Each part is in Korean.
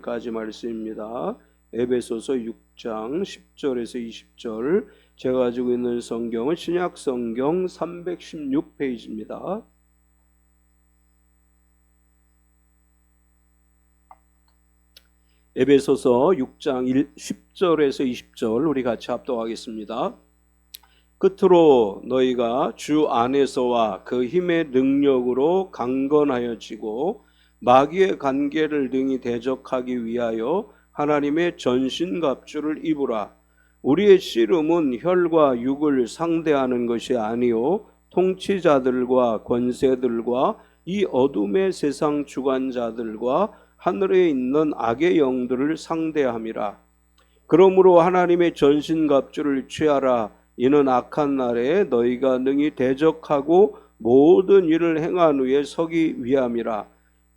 까지 말씀입니다. 에베소서 6장 10절에서 20절. 제가 가지고 있는 성경은 신약 성경 316페이지입니다. 에베소서 6장 10절에서 20절 우리 같이 합독하겠습니다. 끝으로 너희가 주 안에서와 그 힘의 능력으로 강건하여지고 마귀의 관계를 능히 대적하기 위하여 하나님의 전신갑주를 입으라. 우리의 씨름은 혈과 육을 상대하는 것이 아니요 통치자들과 권세들과 이 어둠의 세상 주관자들과 하늘에 있는 악의 영들을 상대함이라. 그러므로 하나님의 전신갑주를 취하라. 이는 악한 날에 너희가 능히 대적하고 모든 일을 행한 후에 서기 위함이라.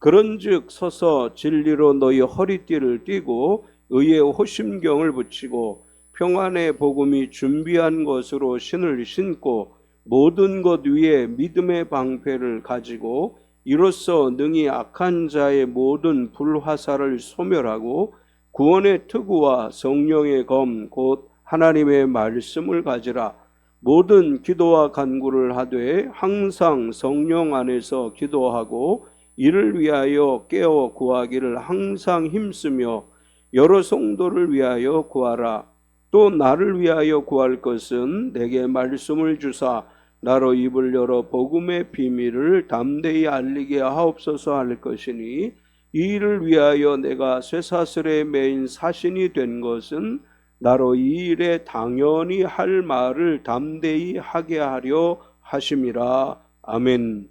그런즉 서서 진리로 너희 허리띠를 띠고 의의 호심경을 붙이고 평안의 복음이 준비한 것으로 신을 신고 모든 것 위에 믿음의 방패를 가지고 이로써 능히 악한 자의 모든 불화살을 소멸하고 구원의 투구와 성령의 검 곧 하나님의 말씀을 가지라. 모든 기도와 간구를 하되 항상 성령 안에서 기도하고 이를 위하여 깨어 구하기를 항상 힘쓰며 여러 성도를 위하여 구하라. 또 나를 위하여 구할 것은 내게 말씀을 주사 나로 입을 열어 복음의 비밀을 담대히 알리게 하옵소서 할 것이니 이 일을 위하여 내가 쇠사슬에 매인 사신이 된 것은 나로 이 일에 당연히 할 말을 담대히 하게 하려 하심이라. 아멘.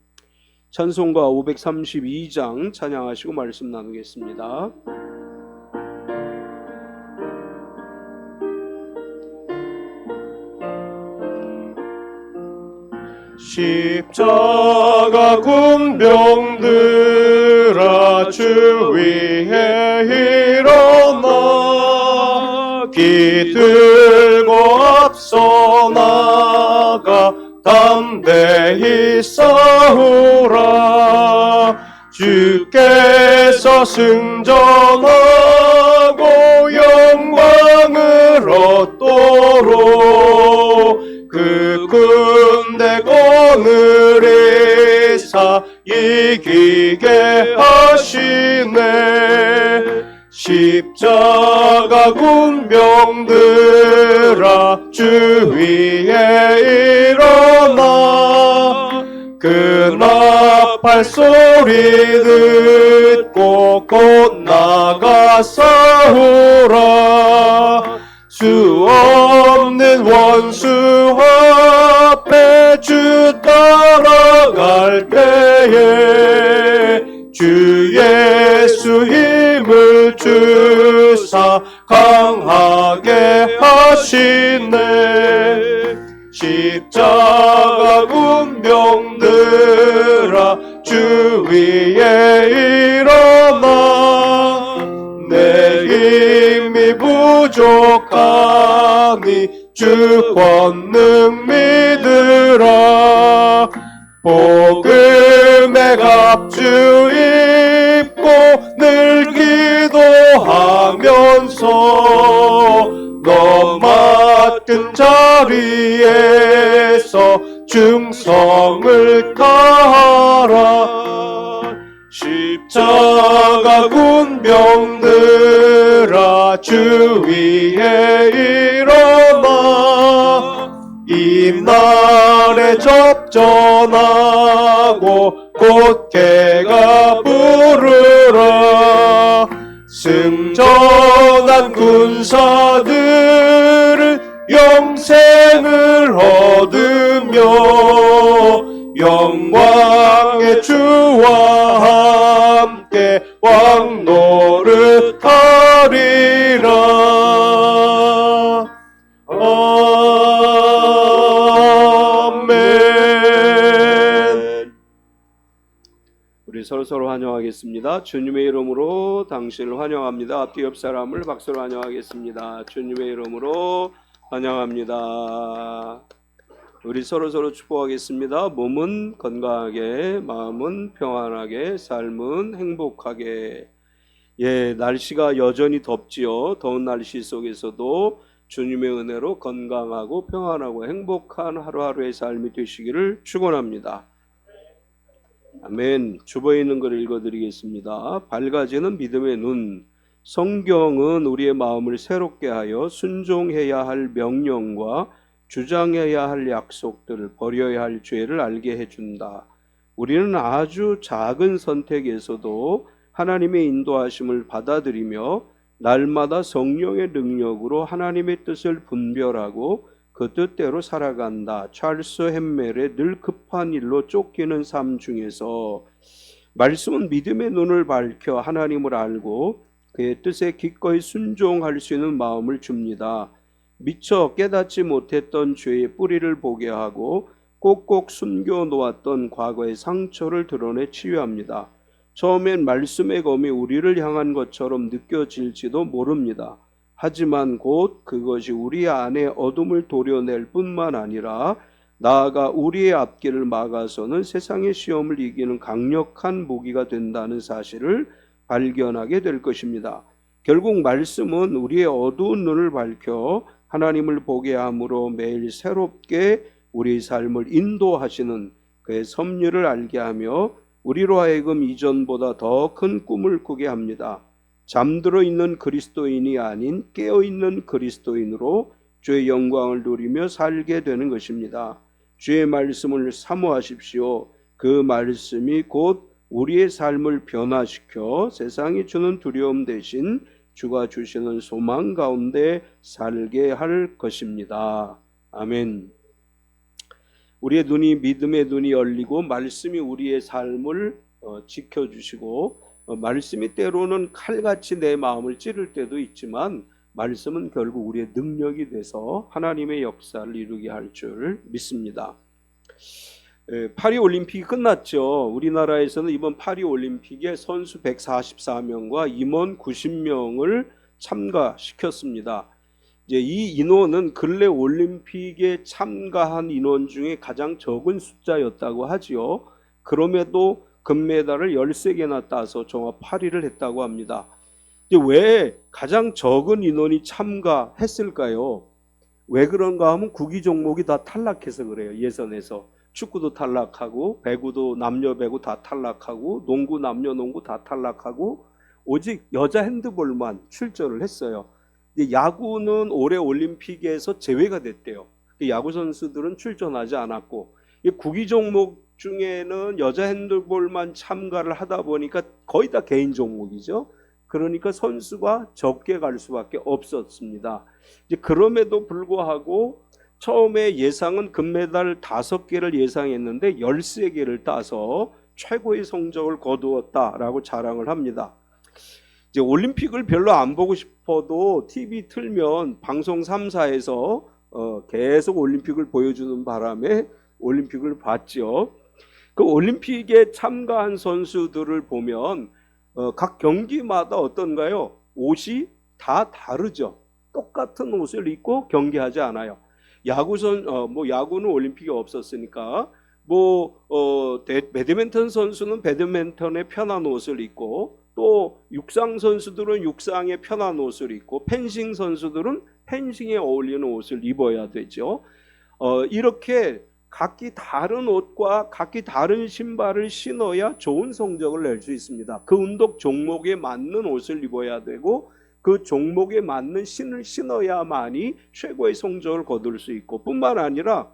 찬송가 532장 찬양하시고 말씀 나누겠습니다. 십자가 군병들아 주 위에 일어나 기들고 앞서 나가 담대히 싸우라. 주께서 승전하고 영광을 얻도록 그 군대 오늘이사 이기게 하시네. 십자가 군병들아 주 위에 일어나 그 나팔 소리 듣고 곧 나가 싸우라. 수 없는 원수 앞에 주 따라갈 때에 주 예수 힘을 주사 강하게 하시네. 십자가 군병들아 주 위에 일어나 내 힘이 부족하니 주 권능 믿으라. 복음의 갑주 입고 늘 기도하면서 너 맡은 자리에서 충성을 다하라. 십자가 군병들아 주 위에 일어나 이날에 접전하고 곧 개가 부르라. 승전한 군사들은 영생을 얻으며 영광의 주와 함께 왕노릇하리라. 아멘. 우리 서로 환영하겠습니다. 주님의 이름으로 당신을 환영합니다. 앞뒤 옆 사람을 박수로 환영하겠습니다. 주님의 이름으로 환영합니다. 우리 서로 축복하겠습니다. 몸은 건강하게, 마음은 평안하게, 삶은 행복하게. 예, 날씨가 여전히 덥지요. 더운 날씨 속에서도 주님의 은혜로 건강하고 평안하고 행복한 하루하루의 삶이 되시기를 축원합니다. 아멘. 주보에 있는 걸 읽어드리겠습니다. 밝아지는 믿음의 눈. 성경은 우리의 마음을 새롭게 하여 순종해야 할 명령과 주장해야 할 약속들을, 버려야 할 죄를 알게 해준다. 우리는 아주 작은 선택에서도 하나님의 인도하심을 받아들이며 날마다 성령의 능력으로 하나님의 뜻을 분별하고 그 뜻대로 살아간다. 찰스 햄멜의 늘 급한 일로 쫓기는 삶 중에서 말씀은 믿음의 눈을 밝혀 하나님을 알고 그의 뜻에 기꺼이 순종할 수 있는 마음을 줍니다. 미처 깨닫지 못했던 죄의 뿌리를 보게 하고 꼭꼭 숨겨놓았던 과거의 상처를 드러내 치유합니다. 처음엔 말씀의 검이 우리를 향한 것처럼 느껴질지도 모릅니다. 하지만 곧 그것이 우리 안에 어둠을 도려낼 뿐만 아니라 나아가 우리의 앞길을 막아서는 세상의 시험을 이기는 강력한 무기가 된다는 사실을 발견하게 될 것입니다. 결국 말씀은 우리의 어두운 눈을 밝혀 하나님을 보게 함으로 매일 새롭게 우리 삶을 인도하시는 그의 섭리를 알게 하며 우리로 하여금 이전보다 더 큰 꿈을 꾸게 합니다. 잠들어 있는 그리스도인이 아닌 깨어있는 그리스도인으로 주의 영광을 누리며 살게 되는 것입니다. 주의 말씀을 사모하십시오. 그 말씀이 곧 우리의 삶을 변화시켜 세상이 주는 두려움 대신 주가 주시는 소망 가운데 살게 할 것입니다. 아멘. 우리의 눈이, 믿음의 눈이 열리고 말씀이 우리의 삶을 지켜주시고 말씀이 때로는 칼같이 내 마음을 찌를 때도 있지만 말씀은 결국 우리의 능력이 돼서 하나님의 역사를 이루게 할 줄 믿습니다. 파리올림픽이 끝났죠. 우리나라에서는 이번 파리올림픽에 선수 144명과 임원 90명을 참가시켰습니다. 이제 이 인원은 근래 올림픽에 참가한 인원 중에 가장 적은 숫자였다고 하지요. 그럼에도 금메달을 13개나 따서 종합 8위를 했다고 합니다. 이제 왜 가장 적은 인원이 참가했을까요? 왜 그런가 하면 구기 종목이 다 탈락해서 그래요. 예선에서. 축구도 탈락하고 배구도 남녀 배구 다 탈락하고 농구 남녀 농구 다 탈락하고 오직 여자 핸드볼만 출전을 했어요. 야구는 올해 올림픽에서 제외가 됐대요. 야구 선수들은 출전하지 않았고 구기 종목 중에는 여자 핸드볼만 참가를 하다 보니까 거의 다 개인 종목이죠. 그러니까 선수가 적게 갈 수밖에 없었습니다. 이제 그럼에도 불구하고 처음에 예상은 금메달 5개를 예상했는데 13개를 따서 최고의 성적을 거두었다라고 자랑을 합니다. 이제 올림픽을 별로 안 보고 싶어도 TV 틀면 방송 3사에서 계속 올림픽을 보여주는 바람에 올림픽을 봤죠. 그 올림픽에 참가한 선수들을 보면 각 경기마다 어떤가요? 옷이 다 다르죠. 똑같은 옷을 입고 경기하지 않아요. 야구는 올림픽이 없었으니까 배드민턴 선수는 배드민턴에 편한 옷을 입고 또 육상 선수들은 육상에 편한 옷을 입고 펜싱 선수들은 펜싱에 어울리는 옷을 입어야 되죠. 이렇게 각기 다른 옷과 각기 다른 신발을 신어야 좋은 성적을 낼 수 있습니다. 그 운동 종목에 맞는 옷을 입어야 되고 그 종목에 맞는 신을 신어야만이 최고의 성적을 거둘 수 있고 뿐만 아니라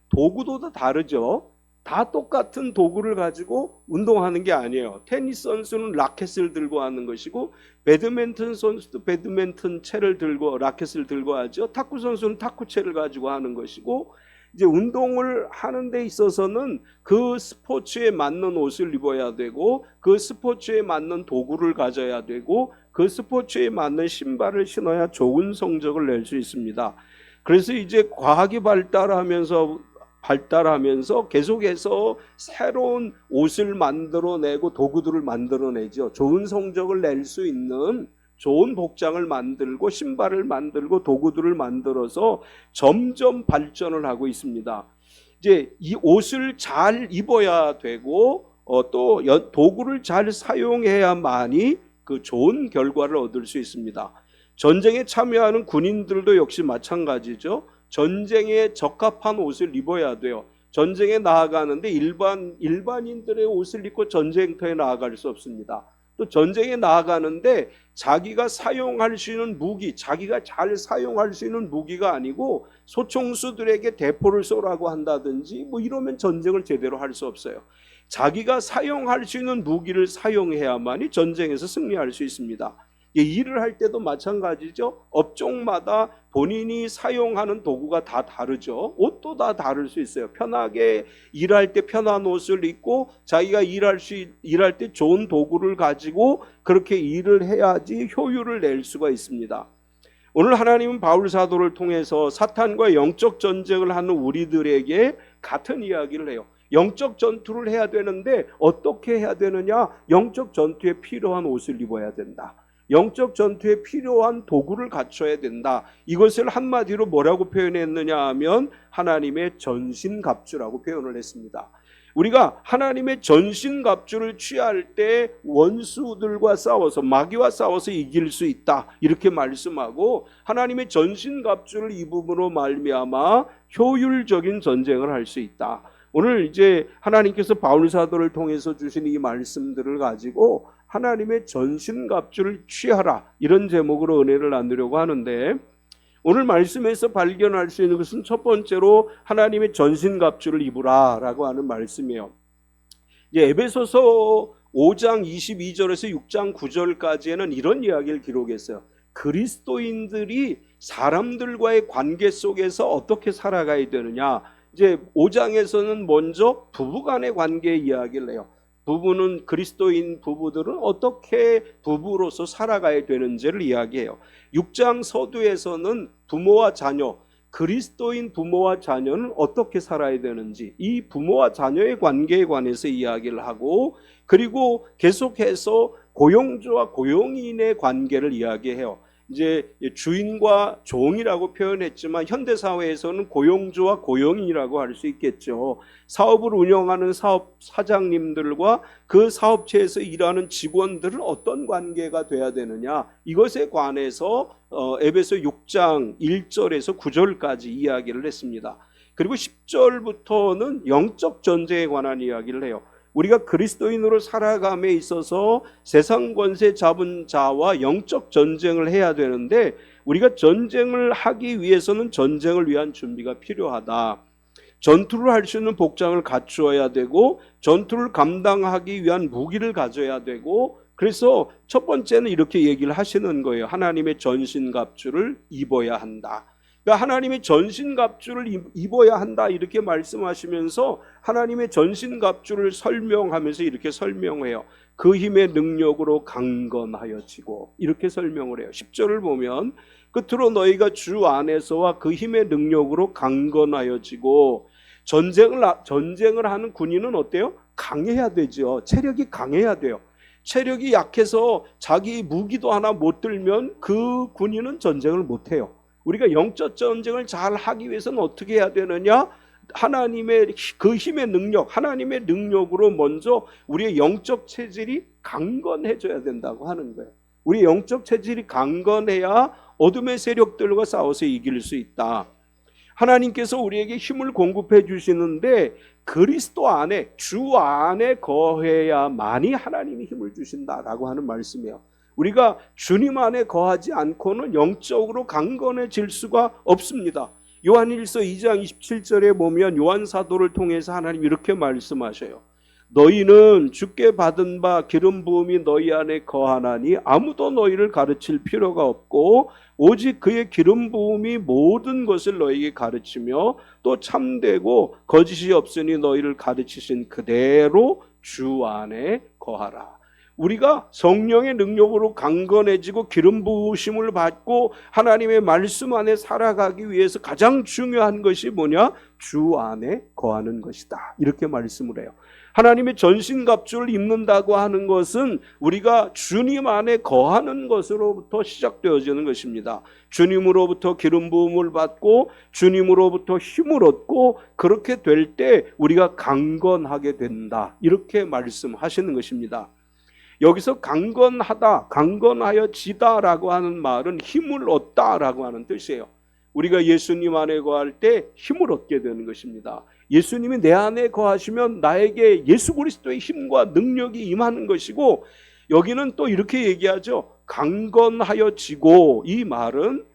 도구도 다 다르죠. 다 똑같은 도구를 가지고 운동하는 게 아니에요. 테니스 선수는 라켓을 들고 하는 것이고 배드민턴 선수도 배드민턴 채를 들고 라켓을 들고 하죠. 탁구 선수는 탁구채를 가지고 하는 것이고 이제 운동을 하는 데 있어서는 그 스포츠에 맞는 옷을 입어야 되고 그 스포츠에 맞는 도구를 가져야 되고 그 스포츠에 맞는 신발을 신어야 좋은 성적을 낼 수 있습니다. 그래서 이제 과학이 발달하면서 계속해서 새로운 옷을 만들어내고 도구들을 만들어내죠. 좋은 성적을 낼 수 있는 좋은 복장을 만들고 신발을 만들고 도구들을 만들어서 점점 발전을 하고 있습니다. 이제 이 옷을 잘 입어야 되고 또 도구를 잘 사용해야만이 그 좋은 결과를 얻을 수 있습니다. 전쟁에 참여하는 군인들도 역시 마찬가지죠. 전쟁에 적합한 옷을 입어야 돼요. 전쟁에 나아가는데 일반인들의 옷을 입고 전쟁터에 나아갈 수 없습니다. 또 전쟁에 나아가는데 자기가 사용할 수 있는 무기, 자기가 잘 사용할 수 있는 무기가 아니고 소총수들에게 대포를 쏘라고 한다든지 뭐 이러면 전쟁을 제대로 할 수 없어요. 자기가 사용할 수 있는 무기를 사용해야만이 전쟁에서 승리할 수 있습니다. 일을 할 때도 마찬가지죠. 업종마다 본인이 사용하는 도구가 다 다르죠. 옷도 다 다를 수 있어요. 편하게 일할 때 편한 옷을 입고 자기가 일할 때 좋은 도구를 가지고 그렇게 일을 해야지 효율을 낼 수가 있습니다. 오늘 하나님은 바울 사도를 통해서 사탄과 영적 전쟁을 하는 우리들에게 같은 이야기를 해요. 영적 전투를 해야 되는데 어떻게 해야 되느냐? 영적 전투에 필요한 옷을 입어야 된다. 영적 전투에 필요한 도구를 갖춰야 된다. 이것을 한마디로 뭐라고 표현했느냐 하면 하나님의 전신갑주라고 표현을 했습니다. 우리가 하나님의 전신갑주를 취할 때 원수들과 싸워서 마귀와 싸워서 이길 수 있다 이렇게 말씀하고 하나님의 전신갑주를 입음으로 말미암아 효율적인 전쟁을 할 수 있다. 오늘 이제 하나님께서 바울 사도를 통해서 주신 이 말씀들을 가지고 하나님의 전신갑주를 취하라 이런 제목으로 은혜를 나누려고 하는데 오늘 말씀에서 발견할 수 있는 것은 첫 번째로 하나님의 전신갑주를 입으라 라고 하는 말씀이에요. 이제 에베소서 5장 22절에서 6장 9절까지에는 이런 이야기를 기록했어요. 그리스도인들이 사람들과의 관계 속에서 어떻게 살아가야 되느냐. 이제 5장에서는 먼저 부부간의 관계 이야기를 해요. 부부는 그리스도인 부부들은 어떻게 부부로서 살아가야 되는지를 이야기해요. 6장 서두에서는 부모와 자녀, 그리스도인 부모와 자녀는 어떻게 살아야 되는지 이 부모와 자녀의 관계에 관해서 이야기를 하고 그리고 계속해서 고용주와 고용인의 관계를 이야기해요. 이제 주인과 종이라고 표현했지만 현대사회에서는 고용주와 고용인이라고 할 수 있겠죠. 사업을 운영하는 사업 사장님들과 그 사업체에서 일하는 직원들은 어떤 관계가 돼야 되느냐 이것에 관해서 에베소 6장 1절에서 9절까지 이야기를 했습니다. 그리고 10절부터는 영적 전쟁에 관한 이야기를 해요. 우리가 그리스도인으로 살아감에 있어서 세상 권세 잡은 자와 영적 전쟁을 해야 되는데 우리가 전쟁을 하기 위해서는 전쟁을 위한 준비가 필요하다. 전투를 할 수 있는 복장을 갖추어야 되고 전투를 감당하기 위한 무기를 가져야 되고 그래서 첫 번째는 이렇게 얘기를 하시는 거예요. 하나님의 전신갑주를 입어야 한다. 그러니까 하나님의 전신갑주를 입어야 한다 이렇게 말씀하시면서 하나님의 전신갑주를 설명하면서 이렇게 설명해요. 그 힘의 능력으로 강건하여지고 이렇게 설명을 해요. 10절을 보면 끝으로 너희가 주 안에서와 그 힘의 능력으로 강건하여지고 전쟁을 하는 군인은 어때요? 강해야 되죠. 체력이 강해야 돼요. 체력이 약해서 자기 무기도 하나 못 들면 그 군인은 전쟁을 못 해요. 우리가 영적 전쟁을 잘 하기 위해서는 어떻게 해야 되느냐? 하나님의 그 힘의 능력, 하나님의 능력으로 먼저 우리의 영적 체질이 강건해져야 된다고 하는 거예요. 우리 영적 체질이 강건해야 어둠의 세력들과 싸워서 이길 수 있다. 하나님께서 우리에게 힘을 공급해 주시는데 그리스도 안에 주 안에 거해야만이 하나님이 힘을 주신다라고 하는 말씀이에요. 우리가 주님 안에 거하지 않고는 영적으로 강건해질 수가 없습니다. 요한일서 2장 27절에 보면 요한 사도를 통해서 하나님 이렇게 말씀하셔요. 너희는 주께 받은 바 기름 부음이 너희 안에 거하나니 아무도 너희를 가르칠 필요가 없고 오직 그의 기름 부음이 모든 것을 너희에게 가르치며 또 참되고 거짓이 없으니 너희를 가르치신 그대로 주 안에 거하라. 우리가 성령의 능력으로 강건해지고 기름 부으심을 받고 하나님의 말씀 안에 살아가기 위해서 가장 중요한 것이 뭐냐? 주 안에 거하는 것이다. 이렇게 말씀을 해요. 하나님의 전신갑주를 입는다고 하는 것은 우리가 주님 안에 거하는 것으로부터 시작되어지는 것입니다. 주님으로부터 기름 부음을 받고 주님으로부터 힘을 얻고 그렇게 될 때 우리가 강건하게 된다. 이렇게 말씀하시는 것입니다. 여기서 강건하다, 강건하여지다라고 하는 말은 힘을 얻다라고 하는 뜻이에요. 우리가 예수님 안에 거할 때 힘을 얻게 되는 것입니다. 예수님이 내 안에 거하시면 나에게 예수 그리스도의 힘과 능력이 임하는 것이고, 여기는 또 이렇게 얘기하죠. 강건하여지고, 이 말은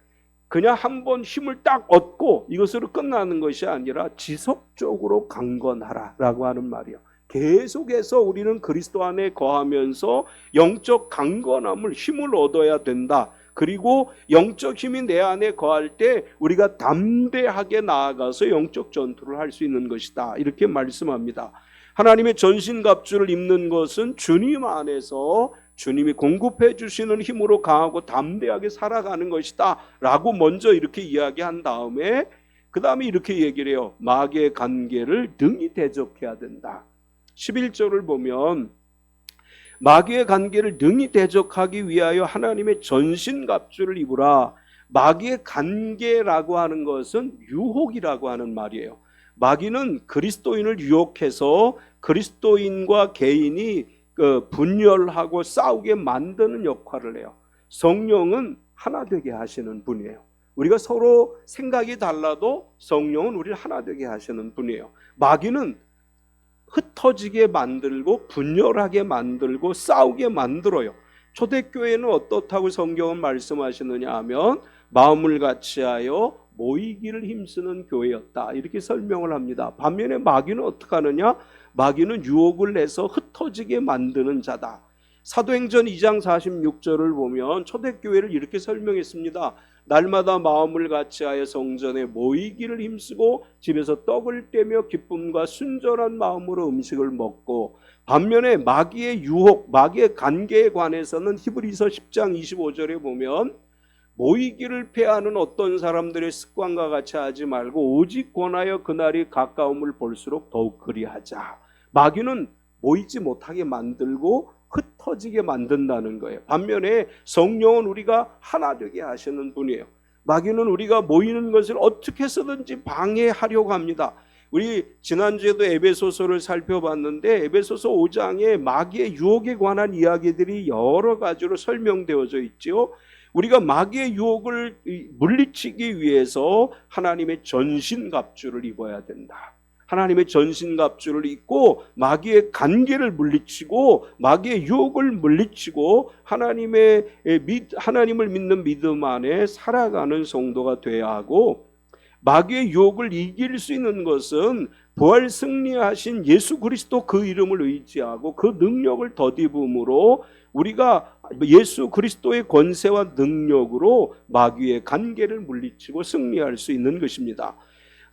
그냥 한번 힘을 딱 얻고 이것으로 끝나는 것이 아니라 지속적으로 강건하라라고 하는 말이에요. 계속해서 우리는 그리스도 안에 거하면서 영적 강건함을, 힘을 얻어야 된다. 그리고 영적 힘이 내 안에 거할 때 우리가 담대하게 나아가서 영적 전투를 할 수 있는 것이다, 이렇게 말씀합니다. 하나님의 전신갑주를 입는 것은 주님 안에서 주님이 공급해 주시는 힘으로 강하고 담대하게 살아가는 것이다 라고 먼저 이렇게 이야기한 다음에, 그 다음에 이렇게 얘기를 해요. 마귀의 관계를 능히 대적해야 된다. 11절을 보면 마귀의 관계를 능히 대적하기 위하여 하나님의 전신갑주를 입으라. 마귀의 관계라고 하는 것은 유혹이라고 하는 말이에요. 마귀는 그리스도인을 유혹해서 그리스도인과 개인이 분열하고 싸우게 만드는 역할을 해요. 성령은 하나 되게 하시는 분이에요. 우리가 서로 생각이 달라도 성령은 우리를 하나 되게 하시는 분이에요. 마귀는 흩어지게 만들고 분열하게 만들고 싸우게 만들어요. 초대교회는 어떻다고 성경은 말씀하시느냐 하면 마음을 같이하여 모이기를 힘쓰는 교회였다, 이렇게 설명을 합니다. 반면에 마귀는 어떻게 하느냐? 마귀는 유혹을 해서 흩어지게 만드는 자다. 사도행전 2장 46절을 보면 초대교회를 이렇게 설명했습니다. 날마다 마음을 같이하여 성전에 모이기를 힘쓰고 집에서 떡을 떼며 기쁨과 순전한 마음으로 음식을 먹고, 반면에 마귀의 유혹, 마귀의 관계에 관해서는 히브리서 10장 25절에 보면 모이기를 패하는 어떤 사람들의 습관과 같이 하지 말고 오직 권하여 그날이 가까움을 볼수록 더욱 그리하자. 마귀는 모이지 못하게 만들고 흩어지게 만든다는 거예요. 반면에 성령은 우리가 하나 되게 하시는 분이에요. 마귀는 우리가 모이는 것을 어떻게 해서든지 방해하려고 합니다. 우리 지난주에도 에베소서를 살펴봤는데 에베소서 5장에 마귀의 유혹에 관한 이야기들이 여러 가지로 설명되어져 있지요. 우리가 마귀의 유혹을 물리치기 위해서 하나님의 전신갑주를 입어야 된다. 하나님의 전신갑주를 입고 마귀의 관계를 물리치고 마귀의 유혹을 물리치고 하나님을 믿는 믿음 안에 살아가는 성도가 되어야 하고, 마귀의 유혹을 이길 수 있는 것은 부활 승리하신 예수 그리스도 그 이름을 의지하고 그 능력을 덧입음으로 우리가 예수 그리스도의 권세와 능력으로 마귀의 관계를 물리치고 승리할 수 있는 것입니다.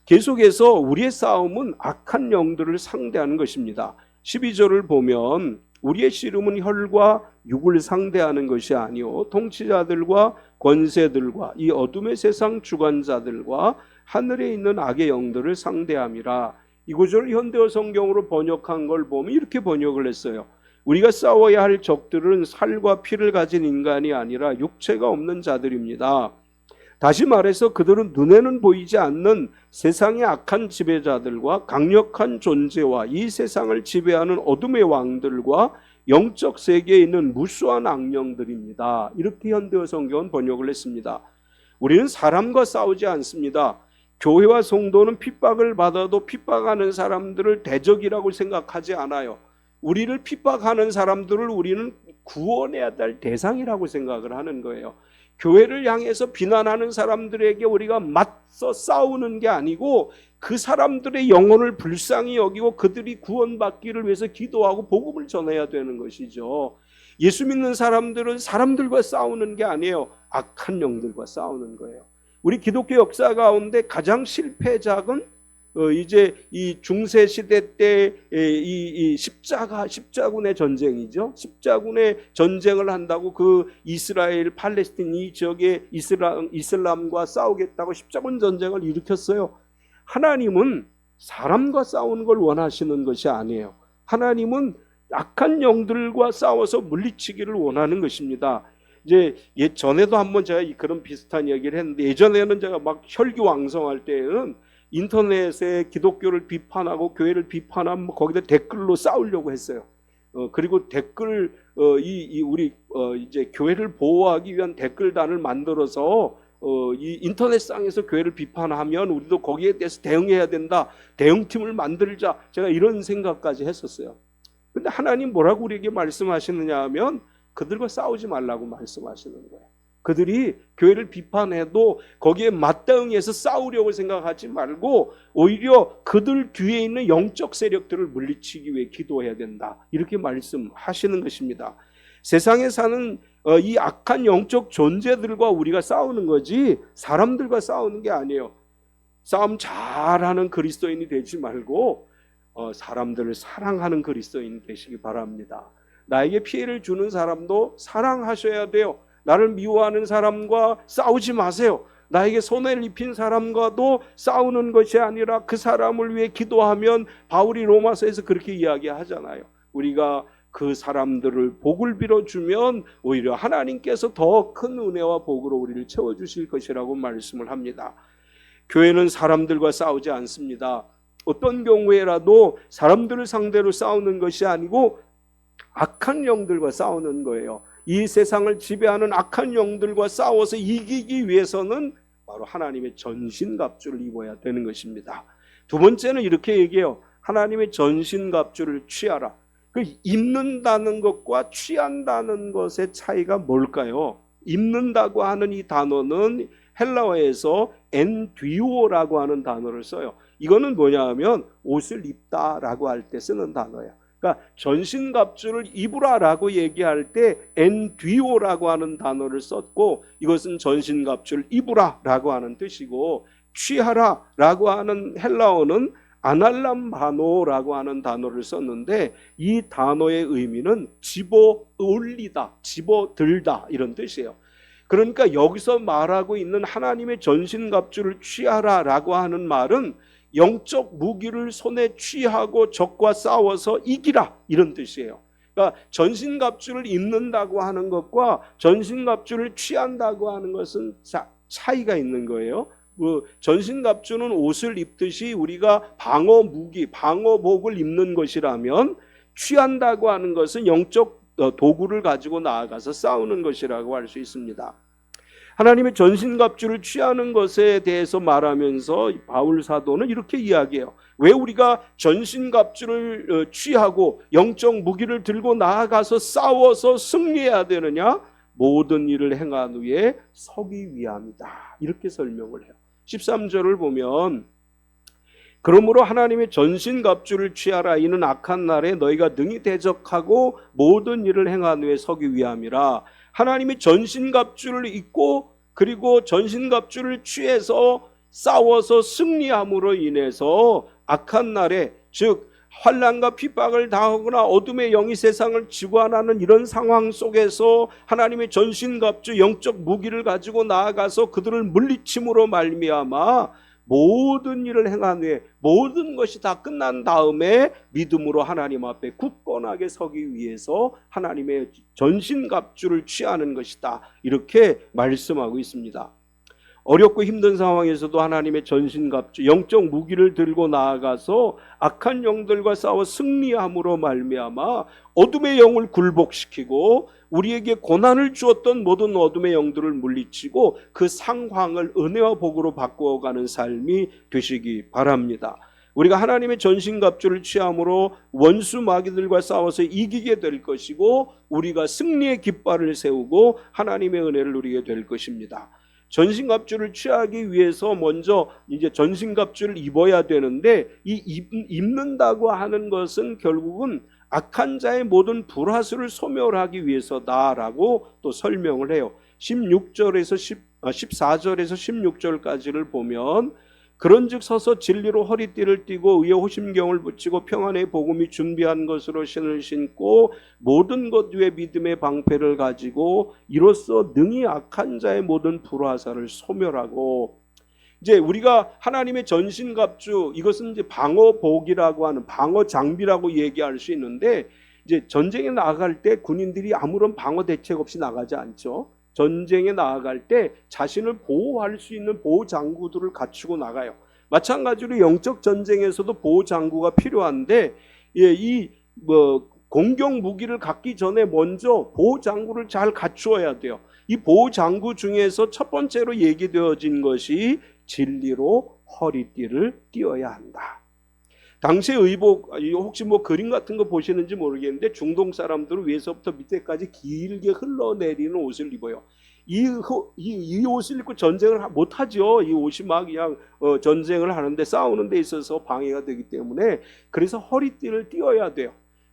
계속해서 우리의 싸움은 악한 영들을 상대하는 것입니다. 12절을 보면 우리의 씨름은 혈과 육을 상대하는 것이 아니요 통치자들과 권세들과 이 어둠의 세상 주관자들과 하늘에 있는 악의 영들을 상대함이라. 이 구절을 현대어 성경으로 번역한 걸 보면 이렇게 번역을 했어요. 우리가 싸워야 할 적들은 살과 피를 가진 인간이 아니라 육체가 없는 자들입니다. 다시 말해서 그들은 눈에는 보이지 않는 세상의 악한 지배자들과 강력한 존재와 이 세상을 지배하는 어둠의 왕들과 영적 세계에 있는 무수한 악령들입니다. 이렇게 현대어 성경은 번역을 했습니다. 우리는 사람과 싸우지 않습니다. 교회와 성도는 핍박을 받아도 핍박하는 사람들을 대적이라고 생각하지 않아요. 우리를 핍박하는 사람들을 우리는 구원해야 될 대상이라고 생각을 하는 거예요. 교회를 향해서 비난하는 사람들에게 우리가 맞서 싸우는 게 아니고 그 사람들의 영혼을 불쌍히 여기고 그들이 구원받기를 위해서 기도하고 복음을 전해야 되는 것이죠. 예수 믿는 사람들은 사람들과 싸우는 게 아니에요. 악한 영들과 싸우는 거예요. 우리 기독교 역사 가운데 가장 실패작은 이제 이 중세 시대 때 이 십자군의 전쟁이죠. 십자군의 전쟁을 한다고 그 이스라엘 팔레스틴 이 지역의 이슬람과 싸우겠다고 십자군 전쟁을 일으켰어요. 하나님은 사람과 싸우는 걸 원하시는 것이 아니에요. 하나님은 악한 영들과 싸워서 물리치기를 원하는 것입니다. 이제 전에도 한번 제가 그런 비슷한 이야기를 했는데, 예전에는 제가 막 혈기왕성할 때는 인터넷에 기독교를 비판하고 교회를 비판하면 거기다 댓글로 싸우려고 했어요. 그리고 댓글 우리 이제 교회를 보호하기 위한 댓글단을 만들어서 이 인터넷상에서 교회를 비판하면 우리도 거기에 대해서 대응해야 된다. 대응팀을 만들자. 제가 이런 생각까지 했었어요. 근데 하나님 뭐라고 우리에게 말씀하시느냐 하면 그들과 싸우지 말라고 말씀하시는 거예요. 그들이 교회를 비판해도 거기에 맞대응해서 싸우려고 생각하지 말고 오히려 그들 뒤에 있는 영적 세력들을 물리치기 위해 기도해야 된다. 이렇게 말씀하시는 것입니다. 세상에 사는 이 악한 영적 존재들과 우리가 싸우는 거지 사람들과 싸우는 게 아니에요. 싸움 잘하는 그리스도인이 되지 말고 사람들을 사랑하는 그리스도인이 되시기 바랍니다. 나에게 피해를 주는 사람도 사랑하셔야 돼요. 나를 미워하는 사람과 싸우지 마세요. 나에게 손해를 입힌 사람과도 싸우는 것이 아니라 그 사람을 위해 기도하면 바울이 로마서에서 그렇게 이야기하잖아요. 우리가 그 사람들을 복을 빌어주면 오히려 하나님께서 더 큰 은혜와 복으로 우리를 채워주실 것이라고 말씀을 합니다. 교회는 사람들과 싸우지 않습니다. 어떤 경우에라도 사람들을 상대로 싸우는 것이 아니고 악한 영들과 싸우는 거예요. 이 세상을 지배하는 악한 영들과 싸워서 이기기 위해서는 바로 하나님의 전신갑주를 입어야 되는 것입니다. 두 번째는 이렇게 얘기해요. 하나님의 전신갑주를 취하라. 그 입는다는 것과 취한다는 것의 차이가 뭘까요? 입는다고 하는 이 단어는 헬라어에서 엔듀오라고 하는 단어를 써요. 이거는 뭐냐 하면 옷을 입다라고 할 때 쓰는 단어예요. 그러니까 전신갑주를 입으라라고 얘기할 때 엔듀오라고 하는 단어를 썼고 이것은 전신갑주를 입으라라고 하는 뜻이고 취하라라고 하는 헬라어는 아날람바노라고 하는 단어를 썼는데 이 단어의 의미는 집어 올리다, 집어 들다 이런 뜻이에요. 그러니까 여기서 말하고 있는 하나님의 전신갑주를 취하라라고 하는 말은 영적 무기를 손에 취하고 적과 싸워서 이기라 이런 뜻이에요. 그러니까 전신갑주를 입는다고 하는 것과 전신갑주를 취한다고 하는 것은 차이가 있는 거예요. 전신갑주는 옷을 입듯이 우리가 방어 무기, 방어복을 입는 것이라면 취한다고 하는 것은 영적 도구를 가지고 나아가서 싸우는 것이라고 할 수 있습니다. 하나님의 전신갑주를 취하는 것에 대해서 말하면서 바울 사도는 이렇게 이야기해요. 왜 우리가 전신갑주를 취하고 영적 무기를 들고 나아가서 싸워서 승리해야 되느냐? 모든 일을 행한 후에 서기 위함이다. 이렇게 설명을 해요. 13절을 보면 그러므로 하나님의 전신갑주를 취하라. 이는 악한 날에 너희가 능히 대적하고 모든 일을 행한 후에 서기 위함이라. 하나님의 전신갑주를 입고 그리고 전신갑주를 취해서 싸워서 승리함으로 인해서 악한 날에 즉 환난과 핍박을 당하거나 어둠의 영이 세상을 지관하는 이런 상황 속에서 하나님의 전신갑주 영적 무기를 가지고 나아가서 그들을 물리침으로 말미암아 모든 일을 행한 후에 모든 것이 다 끝난 다음에 믿음으로 하나님 앞에 굳건하게 서기 위해서 하나님의 전신갑주를 취하는 것이다. 이렇게 말씀하고 있습니다. 어렵고 힘든 상황에서도 하나님의 전신갑주 영적 무기를 들고 나아가서 악한 영들과 싸워 승리함으로 말미암아 어둠의 영을 굴복시키고 우리에게 고난을 주었던 모든 어둠의 영들을 물리치고 그 상황을 은혜와 복으로 바꾸어가는 삶이 되시기 바랍니다. 우리가 하나님의 전신갑주를 취함으로 원수 마귀들과 싸워서 이기게 될 것이고 우리가 승리의 깃발을 세우고 하나님의 은혜를 누리게 될 것입니다. 전신갑주를 취하기 위해서 먼저 이제 전신갑주를 입어야 되는데 이 입는다고 하는 것은 결국은 악한 자의 모든 불화수를 소멸하기 위해서다라고 또 설명을 해요. 14절에서 16절까지를 보면 그런즉 서서 진리로 허리띠를 띠고 의의 호심경을 붙이고 평안의 복음이 준비한 것으로 신을 신고 모든 것 위에 믿음의 방패를 가지고 이로써 능히 악한 자의 모든 불화사를 소멸하고 이제 우리가 하나님의 전신갑주 이것은 이제 방어복이라고 하는 방어 장비라고 얘기할 수 있는데 이제 전쟁에 나아갈 때 군인들이 아무런 방어 대책 없이 나가지 않죠. 전쟁에 나아갈 때 자신을 보호할 수 있는 보호 장구들을 갖추고 나가요. 마찬가지로 영적 전쟁에서도 보호 장구가 필요한데 공격 무기를 갖기 전에 먼저 보호 장구를 잘 갖추어야 돼요. 이 보호 장구 중에서 첫 번째로 얘기되어진 것이 진리로 허리띠를 띄어야 한다. 당시 의복, 혹시 뭐 그림 같은 거 보시는지 모르겠는데 중동 사람들은 위에서부터 밑에까지 길게 흘러내리는 옷을 입어요. 이 옷을 입고 전쟁을 못하죠. 이 옷이 막 그냥 전쟁을 하는데 싸우는 데 있어서 방해가 되기 때문에, 그래서 허리띠를 띄어야 돼요.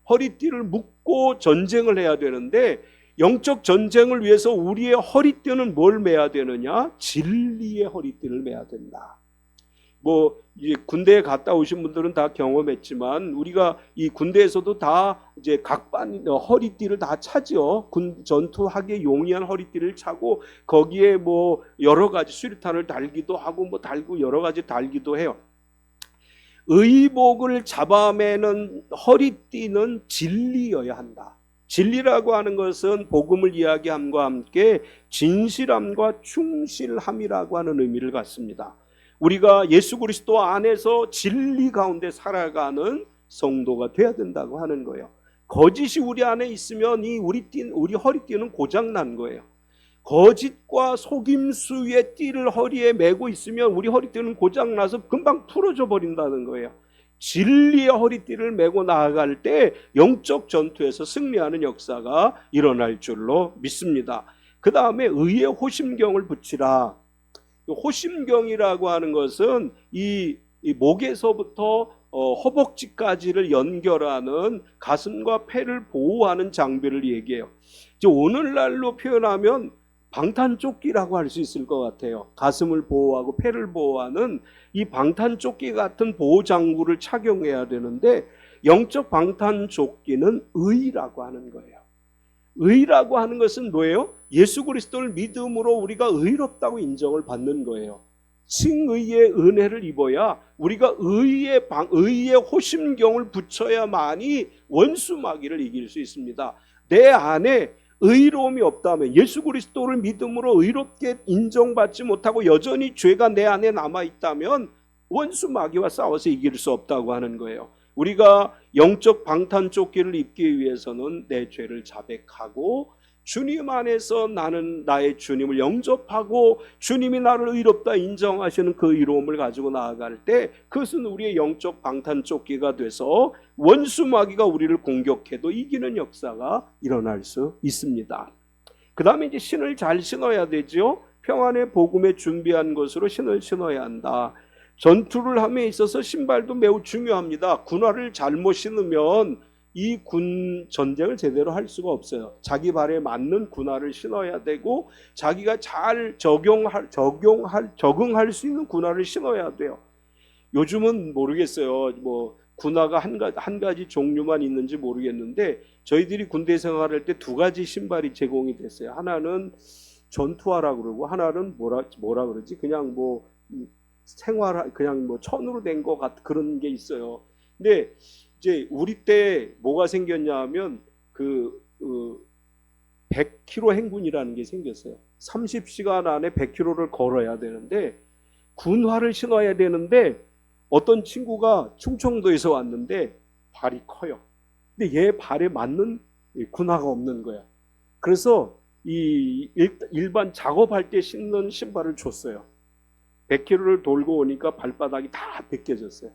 허리띠를 묶고 전쟁을 해야 되는데, 영적 전쟁을 위해서 우리의 허리띠는 뭘 매야 되느냐? 진리의 허리띠를 매야 된다. 뭐 이제 군대에 갔다 오신 분들은 다 경험했지만, 우리가 이 군대에서도 다 이제 각반 허리띠를 다 차죠. 군 전투하기에 용이한 허리띠를 차고, 거기에 뭐 여러 가지 수류탄을 달기도 하고 뭐 달고 여러 가지 달기도 해요. 의복을 잡아매는 허리띠는 진리여야 한다. 진리라고 하는 것은 복음을 이야기함과 함께 진실함과 충실함이라고 하는 의미를 갖습니다. 우리가 예수 그리스도 안에서 진리 가운데 살아가는 성도가 돼야 된다고 하는 거예요. 거짓이 우리 안에 있으면 우리 허리띠는 고장난 거예요. 거짓과 속임수의 띠를 허리에 메고 있으면 우리 허리띠는 고장나서 금방 풀어져 버린다는 거예요. 진리의 허리띠를 메고 나아갈 때 영적 전투에서 승리하는 역사가 일어날 줄로 믿습니다. 그 다음에 의의 호심경을 붙이라. 호심경이라고 하는 것은 이 목에서부터 허벅지까지를 연결하는 가슴과 폐를 보호하는 장비를 얘기해요. 이제 오늘날로 표현하면 방탄조끼라고 할 수 있을 것 같아요. 가슴을 보호하고 폐를 보호하는 이 방탄조끼 같은 보호장구를 착용해야 되는데, 영적 방탄조끼는 의라고 하는 거예요. 의라고 하는 것은 뭐예요? 예수 그리스도를 믿음으로 우리가 의롭다고 인정을 받는 거예요. 칭의의 은혜를 입어야 우리가 의의 호심경을 붙여야만이 원수 마귀를 이길 수 있습니다. 내 안에 의로움이 없다면, 예수 그리스도를 믿음으로 의롭게 인정받지 못하고 여전히 죄가 내 안에 남아있다면 원수 마귀와 싸워서 이길 수 없다고 하는 거예요. 우리가 영적 방탄조끼를 입기 위해서는 내 죄를 자백하고 주님 안에서 나는 나의 주님을 영접하고 주님이 나를 의롭다 인정하시는 그 의로움을 가지고 나아갈 때, 그것은 우리의 영적 방탄조끼가 돼서 원수 마귀가 우리를 공격해도 이기는 역사가 일어날 수 있습니다. 그 다음에 이제 신을 잘 신어야 되죠. 평안의 복음에 준비한 것으로 신을 신어야 한다. 전투를 함에 있어서 신발도 매우 중요합니다. 군화를 잘못 신으면 이 군 전쟁을 제대로 할 수가 없어요. 자기 발에 맞는 군화를 신어야 되고, 자기가 잘 적응할 수 있는 군화를 신어야 돼요. 요즘은 모르겠어요. 뭐 군화가 한 가지 종류만 있는지 모르겠는데, 저희들이 군대 생활할 때 두 가지 신발이 제공이 됐어요. 하나는 전투화라고 그러고, 하나는 뭐라 그러지? 그냥 뭐 생활, 그냥 뭐 천으로 된 것 같은 그런 게 있어요. 근데 이제 우리 때 뭐가 생겼냐 하면 100km 행군이라는 게 생겼어요. 30시간 안에 100km를 걸어야 되는데 군화를 신어야 되는데, 어떤 친구가 충청도에서 왔는데 발이 커요. 근데 얘 발에 맞는 군화가 없는 거야. 그래서 이 일반 작업할 때 신는 신발을 줬어요. 100km를 돌고 오니까 발바닥이 다 벗겨졌어요.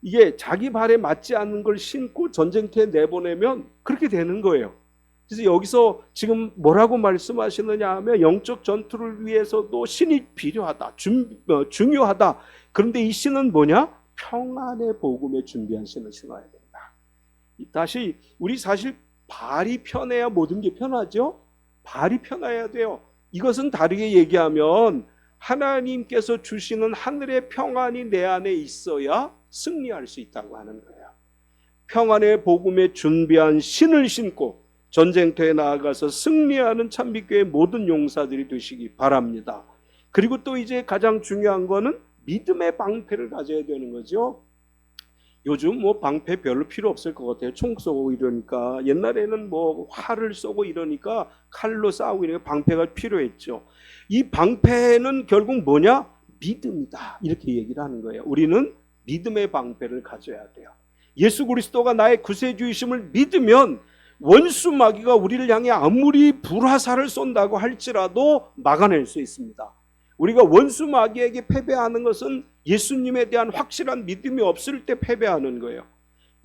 이게 자기 발에 맞지 않는 걸 신고 전쟁터에 내보내면 그렇게 되는 거예요. 그래서 여기서 지금 뭐라고 말씀하시느냐 하면, 영적 전투를 위해서도 신이 필요하다, 중요하다. 그런데 이 신은 뭐냐? 평안의 복음에 준비한 신을 신어야 된다. 다시, 우리 사실 발이 편해야 모든 게 편하죠? 발이 편해야 돼요. 이것은 다르게 얘기하면 하나님께서 주시는 하늘의 평안이 내 안에 있어야 승리할 수 있다고 하는 거예요. 평안의 복음에 준비한 신을 신고 전쟁터에 나아가서 승리하는 참빛교회 모든 용사들이 되시기 바랍니다. 그리고 또 이제 가장 중요한 거는 믿음의 방패를 가져야 되는 거죠. 요즘 뭐 방패 별로 필요 없을 것 같아요. 총 쏘고 이러니까. 옛날에는 뭐 활을 쏘고 이러니까 칼로 싸우고 이러니까 방패가 필요했죠. 이 방패는 결국 뭐냐? 믿음이다. 이렇게 얘기를 하는 거예요. 우리는 믿음의 방패를 가져야 돼요. 예수 그리스도가 나의 구세주이심을 믿으면 원수 마귀가 우리를 향해 아무리 불화살을 쏜다고 할지라도 막아낼 수 있습니다. 우리가 원수 마귀에게 패배하는 것은 예수님에 대한 확실한 믿음이 없을 때 패배하는 거예요.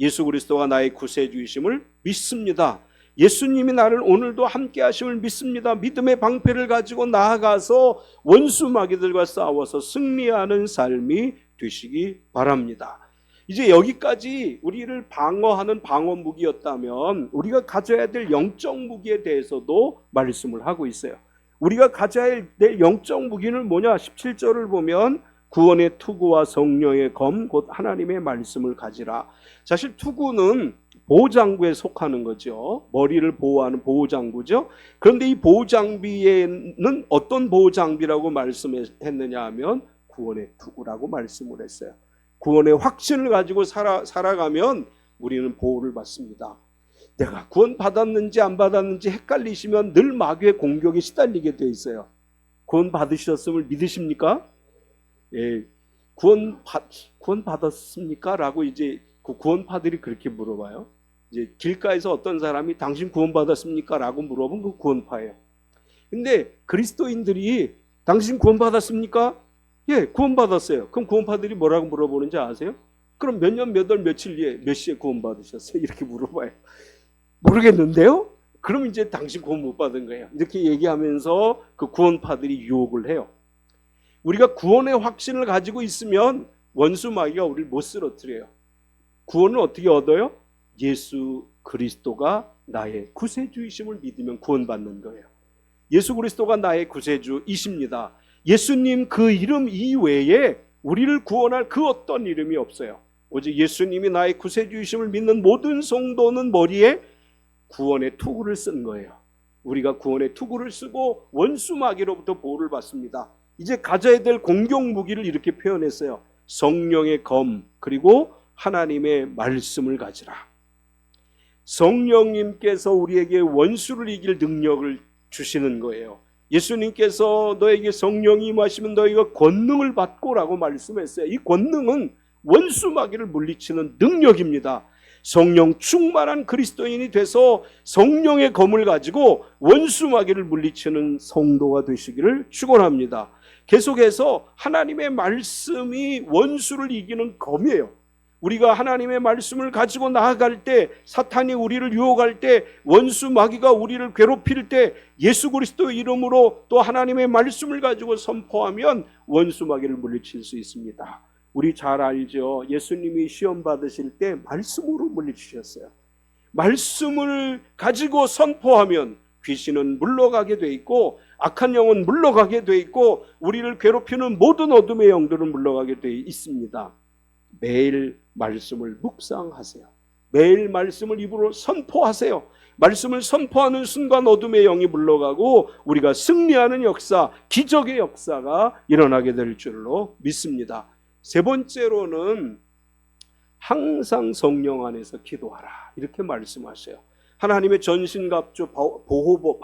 예수 그리스도가 나의 구세주이심을 믿습니다. 예수님이 나를 오늘도 함께 하심을 믿습니다. 믿음의 방패를 가지고 나아가서 원수 마귀들과 싸워서 승리하는 삶이 되시기 바랍니다. 이제 여기까지 우리를 방어하는 방어 무기였다면 우리가 가져야 될 영적 무기에 대해서도 말씀을 하고 있어요. 우리가 가져야 될 영적 무기는 뭐냐? 17절을 보면 구원의 투구와 성령의 검 곧 하나님의 말씀을 가지라. 사실 투구는 보호장구에 속하는 거죠. 머리를 보호하는 보호장구죠. 그런데 이 보호장비에는 어떤 보호장비라고 말씀했느냐 하면 구원의 투구라고 말씀을 했어요. 구원의 확신을 가지고 살아가면 우리는 보호를 받습니다. 내가 구원 받았는지 안 받았는지 헷갈리시면 늘 마귀의 공격에 시달리게 돼 있어요. 구원 받으셨음을 믿으십니까? 예, 구원 받았습니까? 라고 이제 그 구원파들이 그렇게 물어봐요. 이제 길가에서 어떤 사람이 당신 구원 받았습니까? 라고 물어보면 그 구원파예요. 근데 그리스도인들이 당신 구원 받았습니까? 예, 구원 받았어요. 그럼 구원파들이 뭐라고 물어보는지 아세요? 그럼 몇 년, 몇 월, 며칠 뒤에 몇 시에 구원 받으셨어요? 이렇게 물어봐요. 모르겠는데요? 그럼 이제 당신 구원 못 받은 거예요. 이렇게 얘기하면서 그 구원파들이 유혹을 해요. 우리가 구원의 확신을 가지고 있으면 원수 마귀가 우리를 못 쓰러뜨려요. 구원을 어떻게 얻어요? 예수 그리스도가 나의 구세주이심을 믿으면 구원받는 거예요. 예수 그리스도가 나의 구세주이십니다. 예수님 그 이름 이외에 우리를 구원할 그 어떤 이름이 없어요. 오직 예수님이 나의 구세주이심을 믿는 모든 성도는 머리에 구원의 투구를 쓴 거예요. 우리가 구원의 투구를 쓰고 원수 마귀로부터 보호를 받습니다. 이제 가져야 될 공격 무기를 이렇게 표현했어요. 성령의 검 그리고 하나님의 말씀을 가지라. 성령님께서 우리에게 원수를 이길 능력을 주시는 거예요. 예수님께서 너에게 성령이 임하시면 너희가 권능을 받고라고 말씀했어요. 이 권능은 원수 마귀를 물리치는 능력입니다. 성령 충만한 그리스도인이 돼서 성령의 검을 가지고 원수 마귀를 물리치는 성도가 되시기를 축원합니다. 계속해서 하나님의 말씀이 원수를 이기는 검이에요. 우리가 하나님의 말씀을 가지고 나아갈 때, 사탄이 우리를 유혹할 때, 원수 마귀가 우리를 괴롭힐 때 예수 그리스도의 이름으로 또 하나님의 말씀을 가지고 선포하면 원수 마귀를 물리칠 수 있습니다. 우리 잘 알죠. 예수님이 시험 받으실 때 말씀으로 물리치셨어요. 말씀을 가지고 선포하면 귀신은 물러가게 돼 있고 악한 영은 물러가게 돼 있고 우리를 괴롭히는 모든 어둠의 영들은 물러가게 돼 있습니다. 매일 말씀을 묵상하세요. 매일 말씀을 입으로 선포하세요. 말씀을 선포하는 순간 어둠의 영이 물러가고 우리가 승리하는 역사, 기적의 역사가 일어나게 될 줄로 믿습니다. 세 번째로는 항상 성령 안에서 기도하라 이렇게 말씀하셔요. 하나님의 전신갑주 보호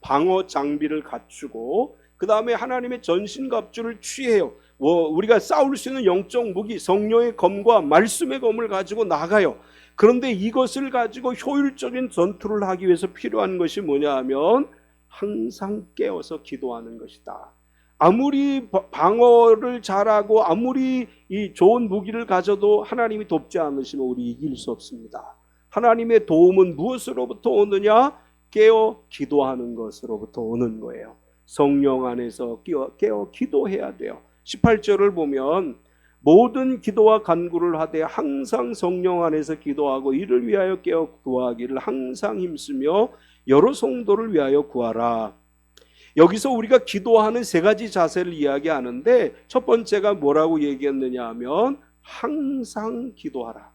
방어 장비를 갖추고 그 다음에 하나님의 전신갑주를 취해요. 우리가 싸울 수 있는 영적 무기 성령의 검과 말씀의 검을 가지고 나가요. 그런데 이것을 가지고 효율적인 전투를 하기 위해서 필요한 것이 뭐냐 하면 항상 깨어서 기도하는 것이다. 아무리 방어를 잘하고 아무리 이 좋은 무기를 가져도 하나님이 돕지 않으시면 우리 이길 수 없습니다. 하나님의 도움은 무엇으로부터 오느냐? 깨어 기도하는 것으로부터 오는 거예요. 성령 안에서 깨어 기도해야 돼요. 18절을 보면 모든 기도와 간구를 하되 항상 성령 안에서 기도하고 이를 위하여 깨어 구하기를 항상 힘쓰며 여러 성도를 위하여 구하라. 여기서 우리가 기도하는 세 가지 자세를 이야기하는데 첫 번째가 뭐라고 얘기했느냐 하면 항상 기도하라.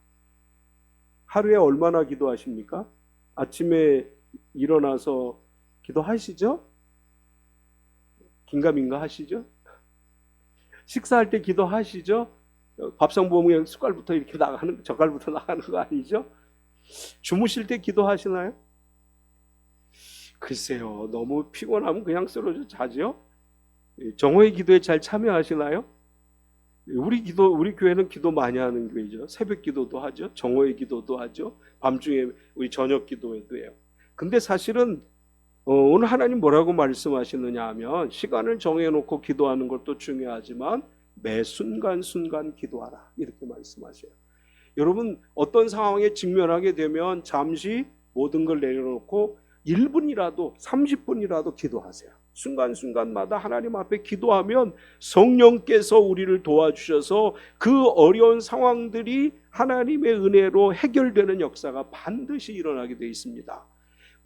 하루에 얼마나 기도하십니까? 아침에 일어나서 기도하시죠? 긴가민가 하시죠? 식사할 때 기도하시죠? 밥상 보면 숟갈부터 이렇게 나가는, 젓갈부터 나가는 거 아니죠? 주무실 때 기도하시나요? 글쎄요, 너무 피곤하면 그냥 쓰러져 자죠? 정오의 기도에 잘 참여하시나요? 우리 교회는 기도 많이 하는 교회죠. 새벽 기도도 하죠. 정오의 기도도 하죠. 밤중에 우리 저녁 기도회도 해요. 근데 사실은 오늘 하나님 뭐라고 말씀하시느냐 하면 시간을 정해놓고 기도하는 것도 중요하지만 매 순간순간 기도하라 이렇게 말씀하셔요. 여러분 어떤 상황에 직면하게 되면 잠시 모든 걸 내려놓고 1분이라도 30분이라도 기도하세요. 순간순간마다 하나님 앞에 기도하면 성령께서 우리를 도와주셔서 그 어려운 상황들이 하나님의 은혜로 해결되는 역사가 반드시 일어나게 되어 있습니다.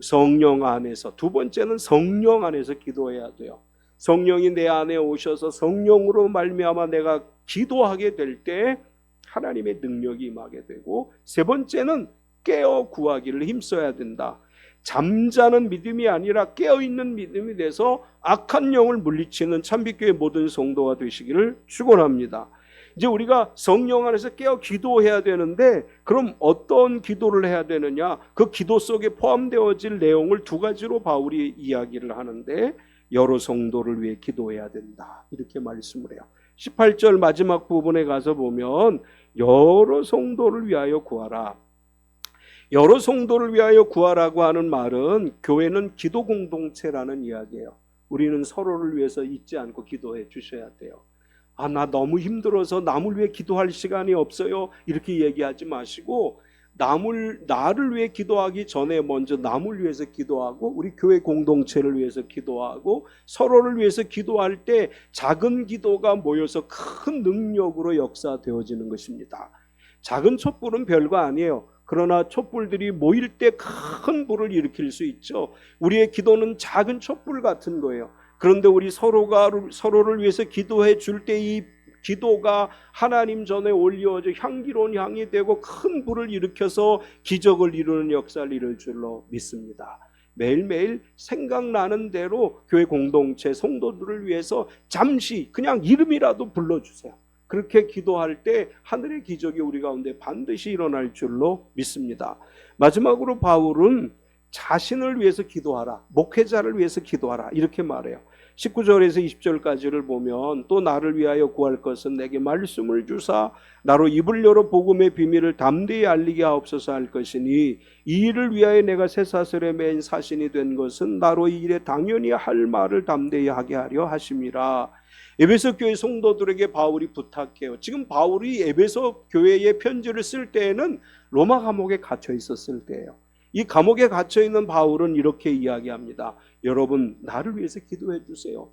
성령 안에서, 두 번째는 성령 안에서 기도해야 돼요. 성령이 내 안에 오셔서 성령으로 말미암아 내가 기도하게 될 때 하나님의 능력이 임하게 되고, 세 번째는 깨어 구하기를 힘써야 된다. 잠자는 믿음이 아니라 깨어있는 믿음이 돼서 악한 영을 물리치는 참빛교회 모든 성도가 되시기를 축원합니다. 이제 우리가 성령 안에서 깨어 기도해야 되는데 그럼 어떤 기도를 해야 되느냐? 그 기도 속에 포함되어질 내용을 두 가지로 바울이 이야기를 하는데, 여러 성도를 위해 기도해야 된다 이렇게 말씀을 해요. 18절 마지막 부분에 가서 보면 여러 성도를 위하여 구하라. 여러 성도를 위하여 구하라고 하는 말은 교회는 기도 공동체라는 이야기예요. 우리는 서로를 위해서 잊지 않고 기도해 주셔야 돼요. 나 너무 힘들어서 남을 위해 기도할 시간이 없어요 이렇게 얘기하지 마시고, 나를 위해 기도하기 전에 먼저 남을 위해서 기도하고 우리 교회 공동체를 위해서 기도하고 서로를 위해서 기도할 때 작은 기도가 모여서 큰 능력으로 역사되어지는 것입니다. 작은 촛불은 별거 아니에요. 그러나 촛불들이 모일 때 큰 불을 일으킬 수 있죠. 우리의 기도는 작은 촛불 같은 거예요. 그런데 우리 서로를 위해서 기도해 줄 때 이 기도가 하나님 전에 올려져 향기로운 향이 되고 큰 불을 일으켜서 기적을 이루는 역사를 이룰 줄로 믿습니다. 매일매일 생각나는 대로 교회 공동체 성도들을 위해서 잠시 그냥 이름이라도 불러주세요. 그렇게 기도할 때 하늘의 기적이 우리 가운데 반드시 일어날 줄로 믿습니다. 마지막으로 바울은 자신을 위해서 기도하라, 목회자를 위해서 기도하라 이렇게 말해요. 19절에서 20절까지를 보면 또 나를 위하여 구할 것은 내게 말씀을 주사 나로 입을 열어 복음의 비밀을 담대히 알리게 하옵소서 할 것이니, 이 일을 위하여 내가 쇠사슬에 맨 사신이 된 것은 나로 이 일에 당연히 할 말을 담대히 하게 하려 하심이라. 에베소 교회 성도들에게 바울이 부탁해요. 지금 바울이 에베소 교회에 편지를 쓸 때에는 로마 감옥에 갇혀 있었을 때예요. 이 감옥에 갇혀 있는 바울은 이렇게 이야기합니다. 여러분 나를 위해서 기도해 주세요.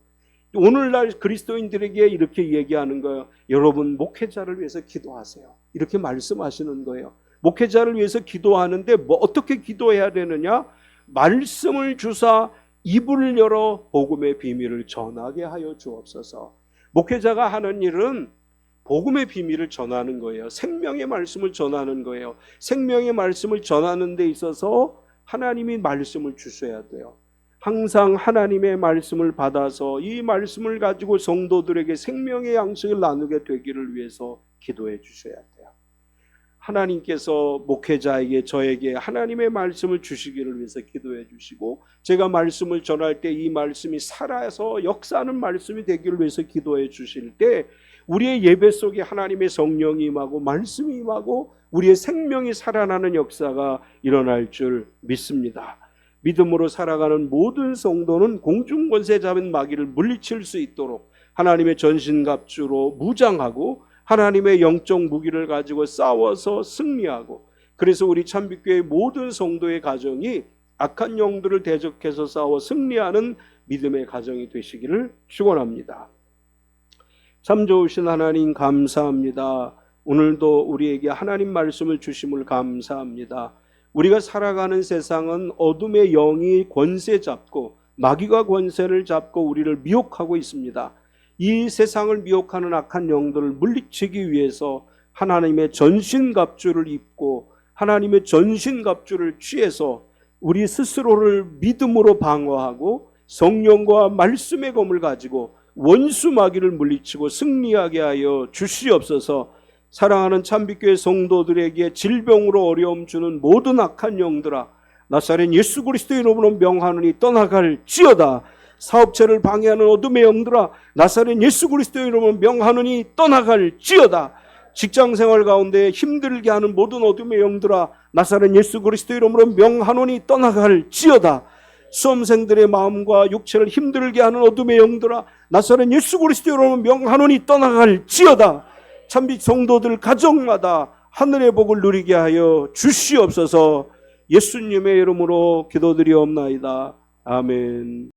오늘날 그리스도인들에게 이렇게 얘기하는 거예요. 여러분 목회자를 위해서 기도하세요. 이렇게 말씀하시는 거예요. 목회자를 위해서 기도하는데 어떻게 기도해야 되느냐? 말씀을 주사 입을 열어 복음의 비밀을 전하게 하여 주옵소서. 목회자가 하는 일은 복음의 비밀을 전하는 거예요. 생명의 말씀을 전하는 거예요. 생명의 말씀을 전하는 데 있어서 하나님이 말씀을 주셔야 돼요. 항상 하나님의 말씀을 받아서 이 말씀을 가지고 성도들에게 생명의 양식을 나누게 되기를 위해서 기도해 주셔야 돼요. 하나님께서 목회자에게 저에게 하나님의 말씀을 주시기를 위해서 기도해 주시고, 제가 말씀을 전할 때 이 말씀이 살아서 역사하는 말씀이 되기를 위해서 기도해 주실 때 우리의 예배 속에 하나님의 성령이 임하고 말씀이 임하고 우리의 생명이 살아나는 역사가 일어날 줄 믿습니다. 믿음으로 살아가는 모든 성도는 공중권세 잡은 마귀를 물리칠 수 있도록 하나님의 전신갑주로 무장하고 하나님의 영적 무기를 가지고 싸워서 승리하고, 그래서 우리 참빛교회 모든 성도의 가정이 악한 영들을 대적해서 싸워 승리하는 믿음의 가정이 되시기를 축원합니다. 참 좋으신 하나님 감사합니다. 오늘도 우리에게 하나님 말씀을 주심을 감사합니다. 우리가 살아가는 세상은 어둠의 영이 권세 잡고 마귀가 권세를 잡고 우리를 미혹하고 있습니다. 이 세상을 미혹하는 악한 영들을 물리치기 위해서 하나님의 전신갑주를 입고 하나님의 전신갑주를 취해서 우리 스스로를 믿음으로 방어하고 성령과 말씀의 검을 가지고 원수 마귀를 물리치고 승리하게 하여 주시옵소서. 사랑하는 참빛교회 성도들에게 질병으로 어려움 주는 모든 악한 영들아, 나사렛 예수 그리스도의 이름으로 명하노니 떠나갈지어다. 사업체를 방해하는 어둠의 영들아 나사렛 예수 그리스도의 이름으로 명하노니 떠나갈지어다. 직장생활 가운데 힘들게 하는 모든 어둠의 영들아 나사렛 예수 그리스도의 이름으로 명하노니 떠나갈지어다. 수험생들의 마음과 육체를 힘들게 하는 어둠의 영들아 나사렛 예수 그리스도의 이름으로 명하노니 떠나갈지어다. 참빛 성도들 가정마다 하늘의 복을 누리게 하여 주시옵소서. 예수님의 이름으로 기도드리옵나이다. 아멘.